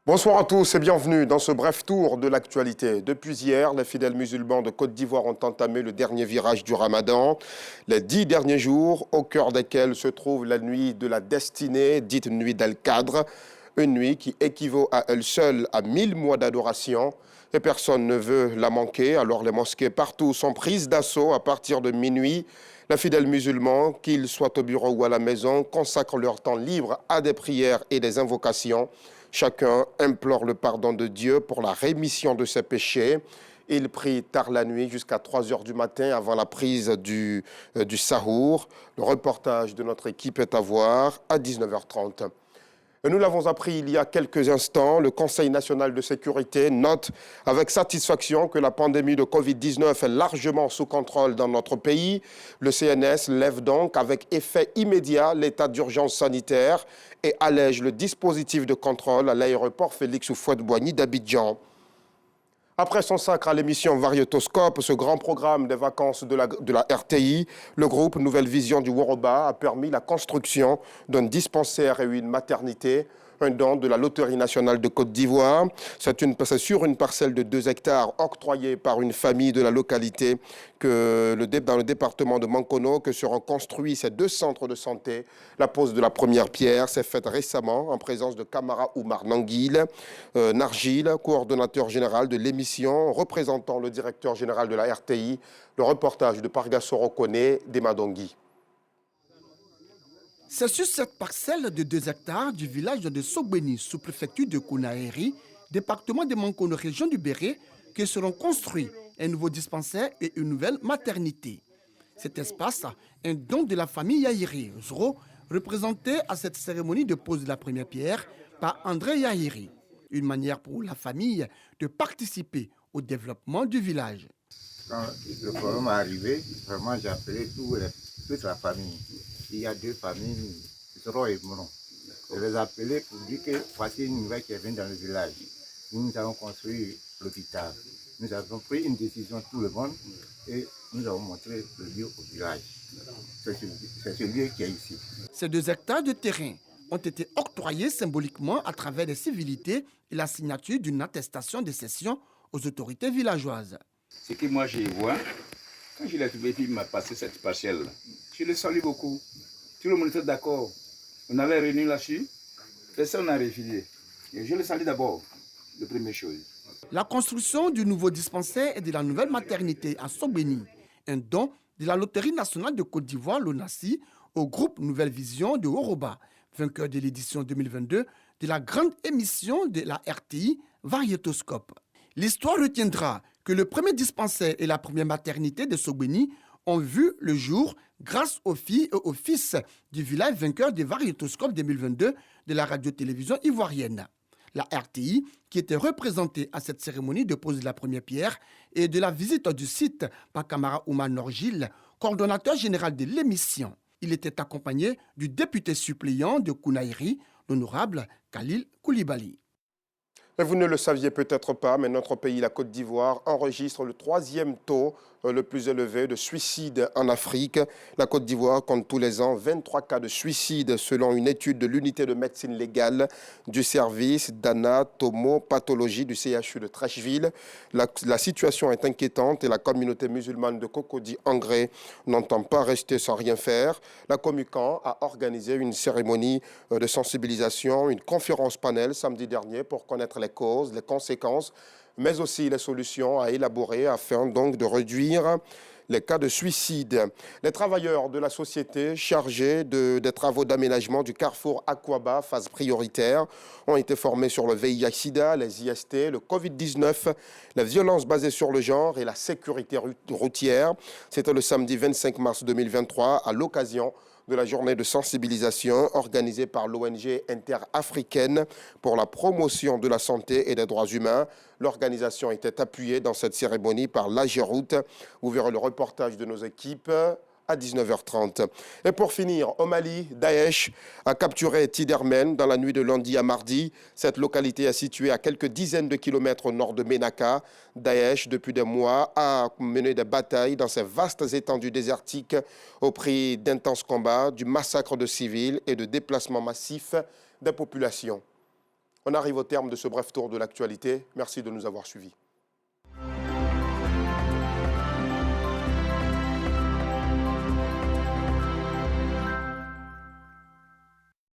Bonsoir à tous et bienvenue dans ce bref tour de l'actualité. Depuis hier, les fidèles musulmans de Côte d'Ivoire ont entamé le dernier virage du Ramadan. Les 10 derniers jours, au cœur desquels se trouve la nuit de la destinée, dite nuit d'Al-Qadr, une nuit qui équivaut à elle seule à 1000 mois d'adoration. Et personne ne veut la manquer, alors les mosquées partout sont prises d'assaut à partir de minuit. Les fidèles musulmans, qu'ils soient au bureau ou à la maison, consacrent leur temps libre à des prières et des invocations. Chacun implore le pardon de Dieu pour la rémission de ses péchés. Il prie tard la nuit jusqu'à 3 heures du matin avant la prise du sahour. Le reportage de notre équipe est à voir à 19h30. Et nous l'avons appris il y a quelques instants, le Conseil national de sécurité note avec satisfaction que la pandémie de Covid-19 est largement sous contrôle dans notre pays. Le CNS lève donc avec effet immédiat l'état d'urgence sanitaire et allège le dispositif de contrôle à l'aéroport Félix Houphouët-Boigny d'Abidjan. Après son sacre à l'émission Variétoscope, ce grand programme des vacances de la RTI, le groupe Nouvelle Vision du Woroba a permis la construction d'un dispensaire et une maternité, un don de la Loterie nationale de Côte d'Ivoire. C'est sur une parcelle de 2 hectares octroyée par une famille de la localité dans le département de Mankono que seront construits ces 2 centres de santé. La pose de la première pierre s'est faite récemment en présence de Kamara Oumar Nargil, coordonnateur général de l'émission, représentant le directeur général de la RTI. Le reportage de Parga Sorokone d'Emadongui. C'est sur cette parcelle de 2 hectares du village de Sogbeni, sous-préfecture de Kounaéri, département de Mankono, région du Béré, que seront construits un nouveau dispensaire et une nouvelle maternité. Cet espace, un don de la famille Yahiri Zro, représenté à cette cérémonie de pose de la première pierre par André Yahiri. Une manière pour la famille de participer au développement du village. Quand le problème est arrivé, vraiment j'ai appelé toute la famille. Il y a 2 familles, Zoro et Moron. Je les ai appelés pour dire que voici une nouvelle qui vient dans le village. Nous avons construit l'hôpital. Nous avons pris une décision tout le monde et nous avons montré le lieu au village. C'est ce lieu qui est ici. Ces 2 hectares de terrain ont été octroyés symboliquement à travers des civilités et la signature d'une attestation de cession aux autorités villageoises. Ce que moi je vois, quand je l'ai trouvé, puis il m'a passé cette parcelle, je le salue beaucoup. Tout le monde était d'accord. On avait réuni là-dessus, personne n'a refusé. Et je le salue d'abord, la première chose. La construction du nouveau dispensaire et de la nouvelle maternité à Sogbeni, un don de la Loterie nationale de Côte d'Ivoire, l'ONACI, au groupe Nouvelle Vision de Woroba, vainqueur de l'édition 2022 de la grande émission de la RTI Variétoscope. L'histoire retiendra que le premier dispensaire et la première maternité de Sogbeni ont vu le jour grâce aux filles et aux fils du village vainqueur des Variétoscopes 2022 de la radio-télévision ivoirienne. La RTI, qui était représentée à cette cérémonie de pose de la première pierre et de la visite du site par Kamara Oumar Norgil, coordonnateur général de l'émission. Il était accompagné du député suppléant de Kounaïri, l'honorable Khalil Koulibaly. Et vous ne le saviez peut-être pas, mais notre pays, la Côte d'Ivoire, enregistre le 3e taux le plus élevé de suicide en Afrique. La Côte d'Ivoire compte tous les ans 23 cas de suicide selon une étude de l'unité de médecine légale du service d'anatomopathologie du CHU de Treichville. La situation est inquiétante et la communauté musulmane de Cocody-Angré n'entend pas rester sans rien faire. La Commucan a organisé une cérémonie de sensibilisation, une conférence panel samedi dernier pour connaître les causes, les conséquences, mais aussi les solutions à élaborer afin donc de réduire les cas de suicide. Les travailleurs de la société chargés des travaux d'aménagement du carrefour Aquaba, phase prioritaire, ont été formés sur le VIH-Sida, les IST, le Covid-19, les violences basées sur le genre et la sécurité routière. C'était le samedi 25 mars 2023 à l'occasion de la journée de sensibilisation organisée par l'ONG interafricaine pour la promotion de la santé et des droits humains. L'organisation était appuyée dans cette cérémonie par l'AGEROUTE. Vous verrez le reportage de nos équipes à 19h30. Et pour finir, au Mali, Daesh a capturé Tidermen dans la nuit de lundi à mardi. Cette localité est située à quelques dizaines de kilomètres au nord de Ménaka. Daesh, depuis des mois, a mené des batailles dans ces vastes étendues désertiques au prix d'intenses combats, du massacre de civils et de déplacements massifs des populations. On arrive au terme de ce bref tour de l'actualité. Merci de nous avoir suivis.